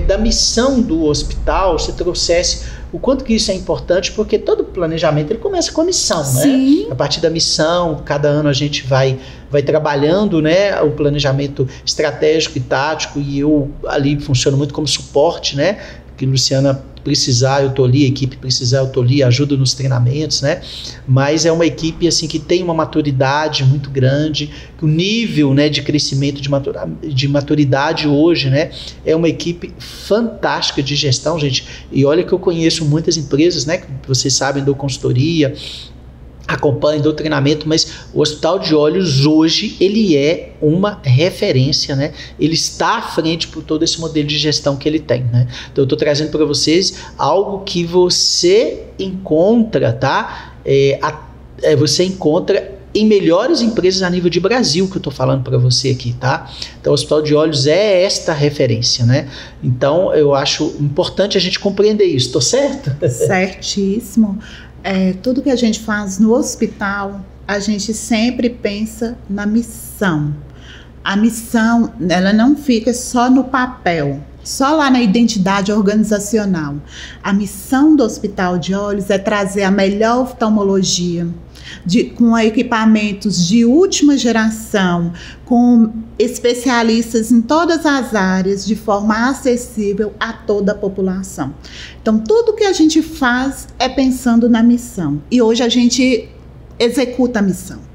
da missão do hospital, você trouxesse o quanto que isso é importante, porque todo planejamento ele começa com a missão, Sim. né? A partir da missão, cada ano a gente vai trabalhando, né, o planejamento estratégico e tático, e eu ali funciono muito como suporte, né? Que Luciana precisar, eu tô ali, a equipe precisar, eu tô ali, ajudo nos treinamentos, né? Mas é uma equipe assim que tem uma maturidade muito grande, o nível, né, de crescimento, de maturidade hoje, né, é uma equipe fantástica de gestão, gente. E olha que eu conheço muitas empresas, né, que vocês sabem, dou consultoria, acompanho, dou treinamento, mas o Hospital de Olhos hoje, ele é uma referência, né? Ele está à frente por todo esse modelo de gestão que ele tem, né? Então eu estou trazendo para vocês algo que você encontra, tá? Você encontra em melhores empresas a nível de Brasil, que eu estou falando para você aqui, tá? Então o Hospital de Olhos é esta referência, né? Então eu acho importante a gente compreender isso, estou certo? Certíssimo. Tudo que a gente faz no hospital, a gente sempre pensa na missão. A missão, ela não fica só no papel, só lá na identidade organizacional. A missão do Hospital de Olhos é trazer a melhor oftalmologia, com equipamentos de última geração, com especialistas em todas as áreas, de forma acessível a toda a população. Então, tudo que a gente faz é pensando na missão. E hoje a gente executa a missão.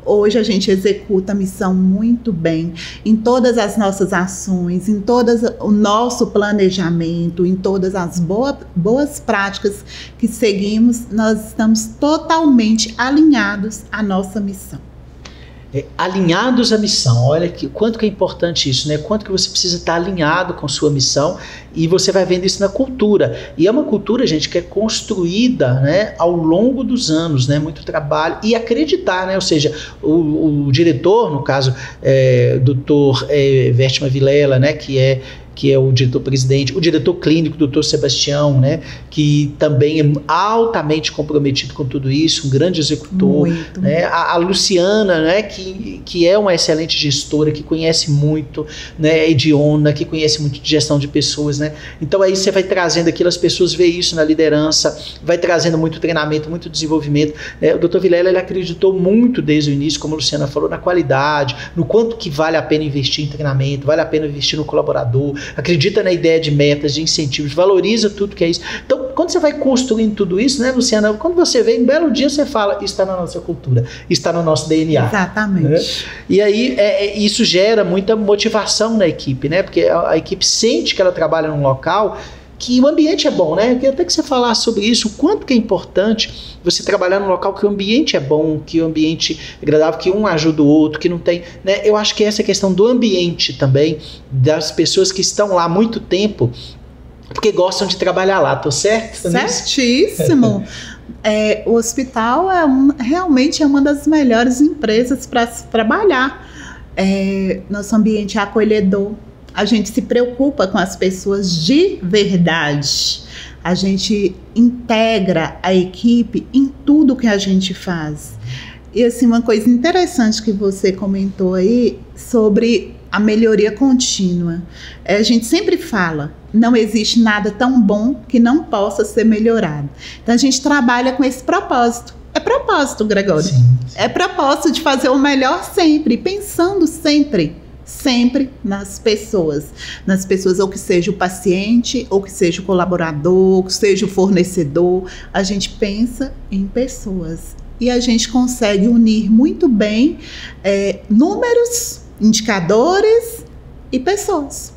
Hoje a gente executa a missão muito bem em todas as nossas ações, em todo o nosso planejamento, em todas as boas práticas que seguimos, nós estamos totalmente alinhados à nossa missão. Alinhados à missão, olha quanto que é importante isso, né? Quanto que você precisa estar alinhado com sua missão, e você vai vendo isso na cultura, e é uma cultura, gente, que é construída, né, ao longo dos anos, né? Muito trabalho e acreditar, né? Ou seja, o diretor, no caso, Dr. Vertima Vilela, né, que é o diretor-presidente, o diretor clínico, o Dr. Sebastião, né, que também é altamente comprometido com tudo isso, um grande executor, né, a Luciana, né, que é uma excelente gestora, que conhece muito, né, Ediona, que conhece muito de gestão de pessoas, né, então aí você vai trazendo aquilo, as pessoas veem isso na liderança, vai trazendo muito treinamento, muito desenvolvimento, né. O Dr. Vilela, ele acreditou muito desde o início, como a Luciana falou, na qualidade, no quanto que vale a pena investir em treinamento, vale a pena investir no colaborador, acredita na ideia de metas, de incentivos, valoriza tudo que é isso. Então, quando você vai construindo tudo isso, né, Luciana, quando você vem, um belo dia você fala, isso está na nossa cultura, está no nosso DNA. Exatamente. Né? E aí, isso gera muita motivação na equipe, né, porque a equipe sente que ela trabalha num local que o ambiente é bom, né? Eu queria até que você falasse sobre isso, o quanto que é importante você trabalhar num local que o ambiente é bom, que o ambiente é agradável, que um ajuda o outro, que não tem, né? Eu acho que essa questão do ambiente também, das pessoas que estão lá há muito tempo, porque gostam de trabalhar lá, tô certo? Certíssimo! O hospital realmente é uma das melhores empresas para se trabalhar. Nosso ambiente é acolhedor. A gente se preocupa com as pessoas de verdade. A gente integra a equipe em tudo que a gente faz. E assim, uma coisa interessante que você comentou aí sobre a melhoria contínua. A gente sempre fala, não existe nada tão bom que não possa ser melhorado. Então a gente trabalha com esse propósito. É propósito, Gregório. Sim. É propósito de fazer o melhor sempre, pensando sempre nas pessoas, ou que seja o paciente, ou que seja o colaborador, ou que seja o fornecedor. A gente pensa em pessoas e a gente consegue unir muito bem números, indicadores e pessoas.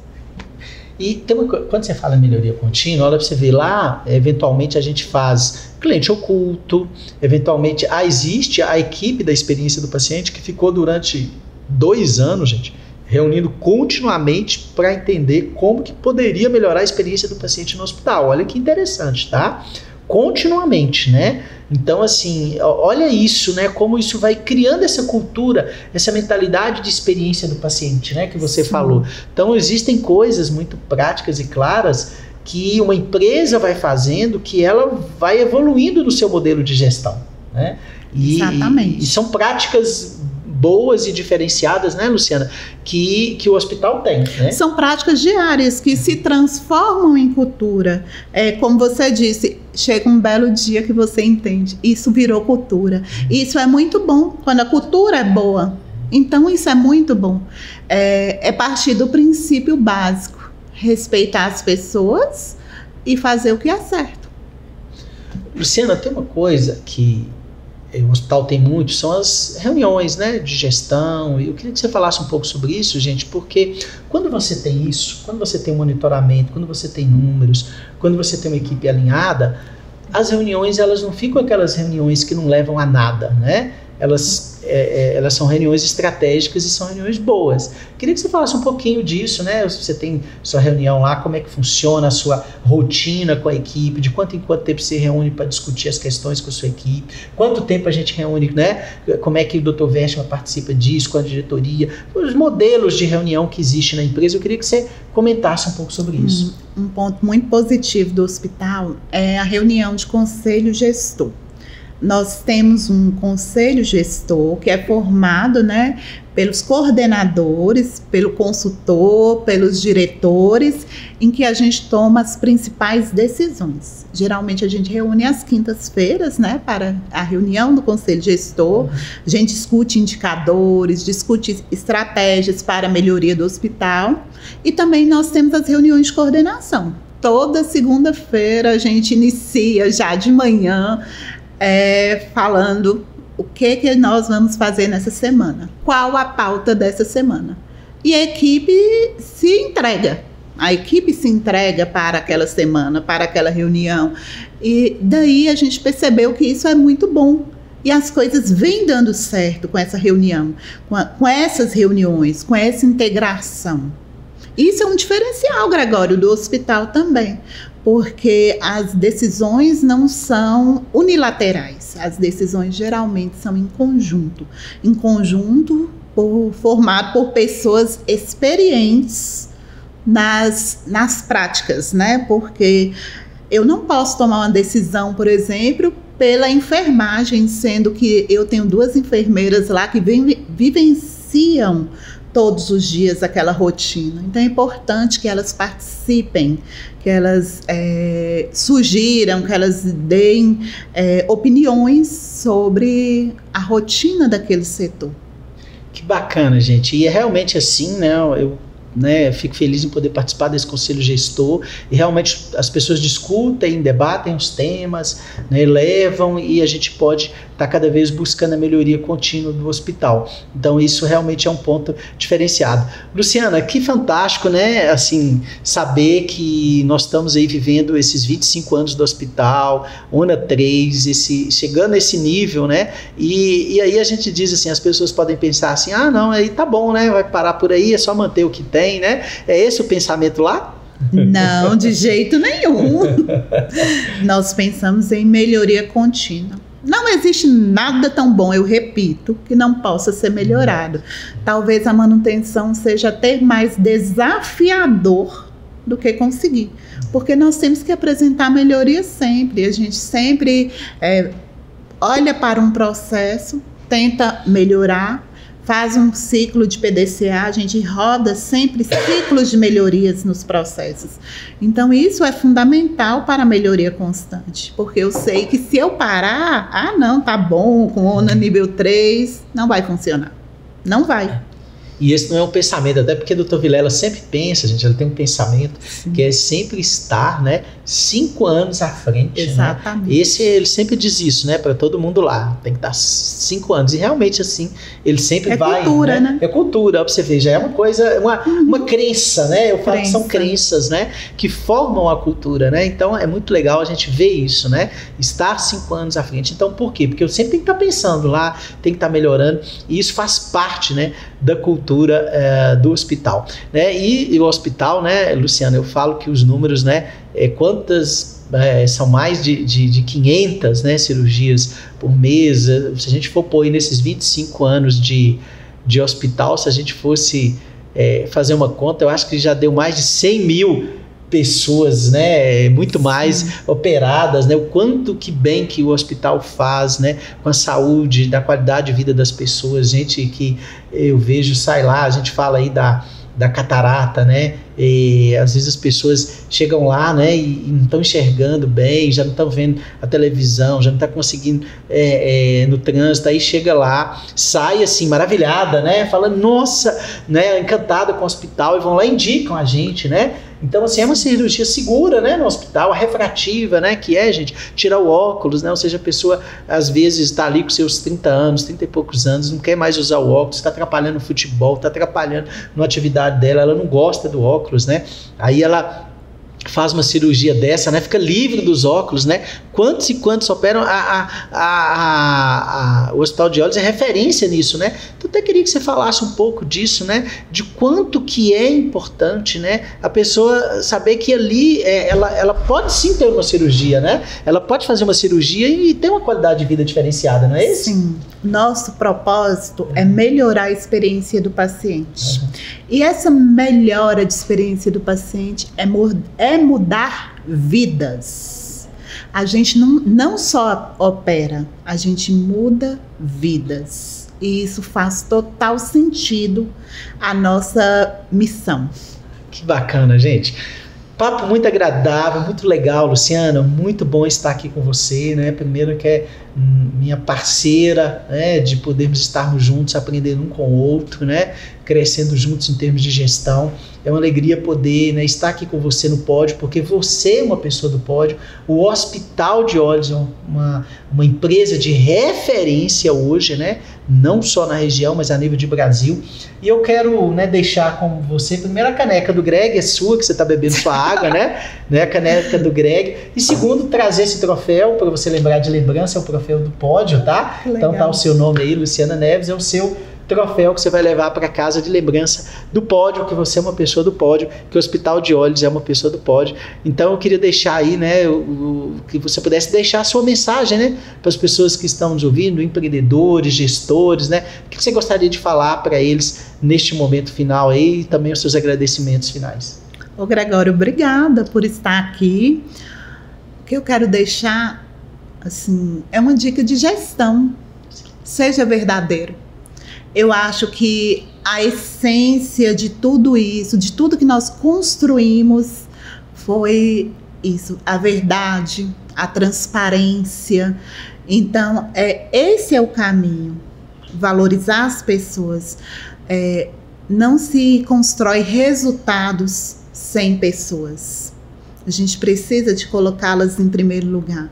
E quando você fala em melhoria contínua, olha para você ver lá, eventualmente a gente faz cliente oculto, eventualmente existe a equipe da experiência do paciente que ficou durante 2 anos, gente, reunindo continuamente para entender como que poderia melhorar a experiência do paciente no hospital. Olha que interessante, tá? Continuamente, né? Então, assim, olha isso, né? Como isso vai criando essa cultura, essa mentalidade de experiência do paciente, né? Que você falou. Então, existem coisas muito práticas e claras que uma empresa vai fazendo, que ela vai evoluindo no seu modelo de gestão, né? Exatamente. E são práticas boas e diferenciadas, né, Luciana, que o hospital tem, né? São práticas diárias que se transformam em cultura. Como você disse, chega um belo dia que você entende, isso virou cultura. Isso é muito bom, quando a cultura é boa. Então isso é muito bom. É partir do princípio básico, respeitar as pessoas e fazer o que é certo. Luciana, tem uma coisa que o hospital tem muito, são as reuniões, né, de gestão. E eu queria que você falasse um pouco sobre isso, gente, porque quando você tem isso, quando você tem um monitoramento, quando você tem números, quando você tem uma equipe alinhada, as reuniões, elas não ficam aquelas reuniões que não levam a nada, né? Elas são reuniões estratégicas e são reuniões boas. Queria que você falasse um pouquinho disso, né? Você tem sua reunião lá, como é que funciona a sua rotina com a equipe, de quanto em quanto tempo você reúne para discutir as questões com a sua equipe, quanto tempo a gente reúne, né? Como é que o Dr. Vertima participa disso, com a diretoria, os modelos de reunião que existem na empresa. Eu queria que você comentasse um pouco sobre isso. Um ponto muito positivo do hospital é a reunião de conselho gestor. nós temos um conselho gestor que é formado, né, pelos coordenadores, pelo consultor, pelos diretores, em que a gente toma as principais decisões. Geralmente a gente reúne às quintas-feiras, né, para a reunião do conselho gestor. A gente discute indicadores, discute estratégias para a melhoria do hospital, e também nós temos as reuniões de coordenação. Toda segunda-feira a gente inicia já de manhã falando o que nós vamos fazer nessa semana, qual a pauta dessa semana. E a equipe se entrega. A equipe se entrega para aquela semana, para aquela reunião. E daí a gente percebeu que isso é muito bom. E as coisas vêm dando certo com essa reunião, com essas reuniões, com essa integração. Isso é um diferencial, Gregório, do hospital também, porque as decisões não são unilaterais, as decisões geralmente são em conjunto formado por pessoas experientes nas práticas, né? Porque eu não posso tomar uma decisão, por exemplo, pela enfermagem, sendo que eu tenho 2 enfermeiras lá que vivenciam todos os dias aquela rotina. Então é importante que elas participem, que elas sugiram, que elas deem opiniões sobre a rotina daquele setor. Que bacana, gente. E é realmente assim, né? Eu fico feliz em poder participar desse conselho gestor, e realmente as pessoas discutem, debatem os temas, né, levam, e a gente pode estar cada vez buscando a melhoria contínua do hospital. Então isso realmente é um ponto diferenciado. Luciana, que fantástico, né, assim, saber que nós estamos aí vivendo esses 25 anos do hospital, ONA 3, chegando a esse nível, né, e aí a gente diz assim, as pessoas podem pensar assim, não, aí tá bom, né, vai parar por aí, é só manter o que tem, né, é esse o pensamento lá? Não, de jeito nenhum. Nós pensamos em melhoria contínua. Não existe nada tão bom, eu repito, que não possa ser melhorado. Talvez a manutenção seja até mais desafiador do que conseguir, porque nós temos que apresentar melhoria sempre. A gente sempre olha para um processo, tenta melhorar, faz um ciclo de PDCA, a gente roda sempre ciclos de melhorias nos processos. Então, isso é fundamental para a melhoria constante, porque eu sei que se eu parar, não, tá bom, com ONA nível 3, não vai funcionar. Não vai. E esse não é um pensamento, até porque o Dr. Vilela sempre pensa, gente, ele tem um pensamento que é sempre estar, né, 5 anos à frente. Exatamente. Né? Ele sempre diz isso, né, para todo mundo lá, tem que estar 5 anos, e realmente assim, ele sempre vai. É cultura, né? É cultura, pra você ver, já é uma coisa, uma crença, né, eu falo que são crenças, né, que formam a cultura, né, então é muito legal a gente ver isso, né, estar 5 anos à frente. Então por quê? Porque eu sempre tenho que estar pensando lá, tem que estar melhorando, e isso faz parte, né, da cultura do hospital, né? E o hospital, né, Luciana, eu falo que os números, né, são mais de 500, né, cirurgias por mês. Se a gente for pôr aí nesses 25 anos de hospital, se a gente fosse fazer uma conta, eu acho que já deu mais de 100 mil pessoas, né, muito mais operadas, né, o quanto que bem que o hospital faz, né, com a saúde, da qualidade de vida das pessoas. Gente que eu vejo, sai lá, a gente fala aí da catarata, né, e às vezes as pessoas chegam lá, né, e não estão enxergando bem, já não estão vendo a televisão, já não estão conseguindo no trânsito, aí chega lá, sai assim, maravilhada, né, falando, nossa, né, encantada com o hospital, e vão lá e indicam a gente, né. Então, assim, é uma cirurgia segura, né, no hospital, a refrativa, né, que gente, tirar o óculos, né, ou seja, a pessoa, às vezes, está ali com seus 30 anos, 30 e poucos anos, não quer mais usar o óculos, está atrapalhando o futebol, está atrapalhando na atividade dela, ela não gosta do óculos, né, aí ela faz uma cirurgia dessa, né, fica livre dos óculos, né, quantos e quantos operam, o Hospital de Olhos é referência nisso, né, então até queria que você falasse um pouco disso, né, de quanto que é importante, né, a pessoa saber que ali ela pode sim ter uma cirurgia, né, ela pode fazer uma cirurgia e ter uma qualidade de vida diferenciada, não é isso? Sim, nosso propósito é melhorar a experiência do paciente, e essa melhora de experiência do paciente é mudar vidas. A gente não só opera, a gente muda vidas. E isso faz total sentido à nossa missão. Que bacana, gente. Papo muito agradável, muito legal, Luciana. Muito bom estar aqui com você, né? Primeiro que é minha parceira, né? De podermos estarmos juntos, aprendendo um com o outro, né? Crescendo juntos em termos de gestão. É uma alegria poder, né, estar aqui com você no pódio, porque você é uma pessoa do pódio. O Hospital de Olhos é uma empresa de referência hoje, né? Não só na região, mas a nível de Brasil. E eu quero, né, deixar com você, primeiro, a caneca do Greg, é sua, que você está bebendo sua água, né? A caneca do Greg. E segundo, trazer esse troféu, para você lembrar de lembrança, é o troféu do pódio, tá? Então tá o seu nome aí, Luciana Neves, é o seu troféu que você vai levar para casa de lembrança do pódio, que você é uma pessoa do pódio, que o Hospital de Olhos é uma pessoa do pódio. Então eu queria deixar aí, né, que você pudesse deixar a sua mensagem, né, para as pessoas que estão nos ouvindo, empreendedores, gestores, né, o que você gostaria de falar para eles neste momento final aí, e também os seus agradecimentos finais. Ô Gregório, obrigada por estar aqui. O que eu quero deixar, assim, é uma dica de gestão. Seja verdadeiro. Eu acho que a essência de tudo isso, de tudo que nós construímos, foi isso, a verdade, a transparência. Então, esse é o caminho, valorizar as pessoas. Não se constrói resultados sem pessoas. A gente precisa de colocá-las em primeiro lugar.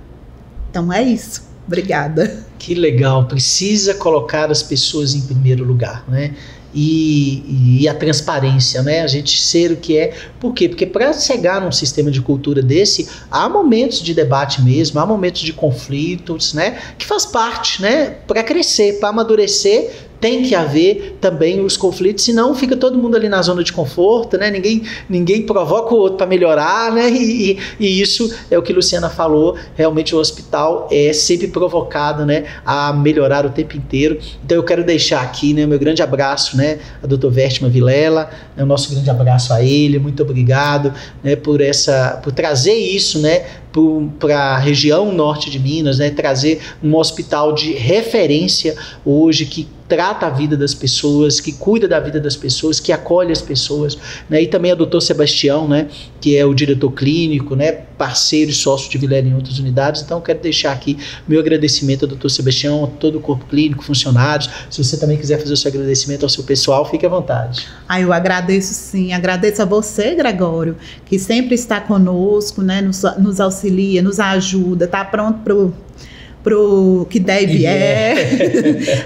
Então, é isso. Obrigada. Que legal, precisa colocar as pessoas em primeiro lugar, né? E a transparência, né? A gente ser o que é. Por quê? Porque para chegar num sistema de cultura desse, há momentos de debate mesmo, há momentos de conflitos, né? Que faz parte, né? Para crescer, para amadurecer, tem que haver também os conflitos, senão fica todo mundo ali na zona de conforto, né? Ninguém provoca o outro para melhorar, né? E isso é o que a Luciana falou, realmente o hospital é sempre provocado, né, a melhorar o tempo inteiro. Então eu quero deixar aqui, né, o meu grande abraço, né, a Dr. Vertman Vilela, né, o nosso grande abraço a ele, muito obrigado, né, por trazer isso, né, para a região norte de Minas, né, trazer um hospital de referência hoje que trata a vida das pessoas, que cuida da vida das pessoas, que acolhe as pessoas, né, e também a doutor Sebastião, né, que é o diretor clínico, né, parceiro e sócio de Vilela em outras unidades. Então eu quero deixar aqui meu agradecimento ao doutor Sebastião, a todo o corpo clínico, funcionários. Se você também quiser fazer o seu agradecimento ao seu pessoal, fique à vontade. Eu agradeço sim, agradeço a você, Gregório, que sempre está conosco, né, nos auxilia, nos ajuda, está pronto pro que deve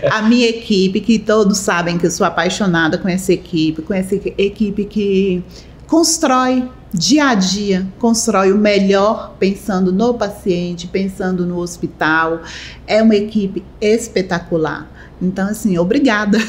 a minha equipe, que todos sabem que eu sou apaixonada com essa equipe que constrói dia a dia, constrói o melhor pensando no paciente, pensando no hospital. É uma equipe espetacular. Então, assim, obrigada.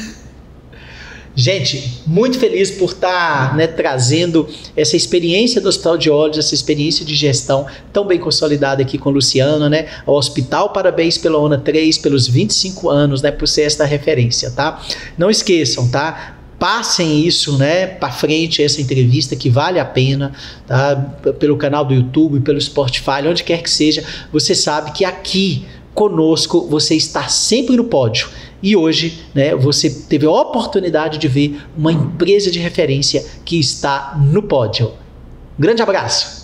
Gente, muito feliz por estar, né, trazendo essa experiência do Hospital de Olhos, essa experiência de gestão tão bem consolidada aqui com o Luciano, né? Ao hospital, parabéns pela ONA 3, pelos 25 anos, né, por ser esta referência, tá? Não esqueçam, tá? Passem isso, né, para frente, essa entrevista que vale a pena, tá? Pelo canal do YouTube, pelo Spotify, onde quer que seja, você sabe que aqui conosco você está sempre no pódio. E hoje, né, você teve a oportunidade de ver uma empresa de referência que está no pódio. Grande abraço!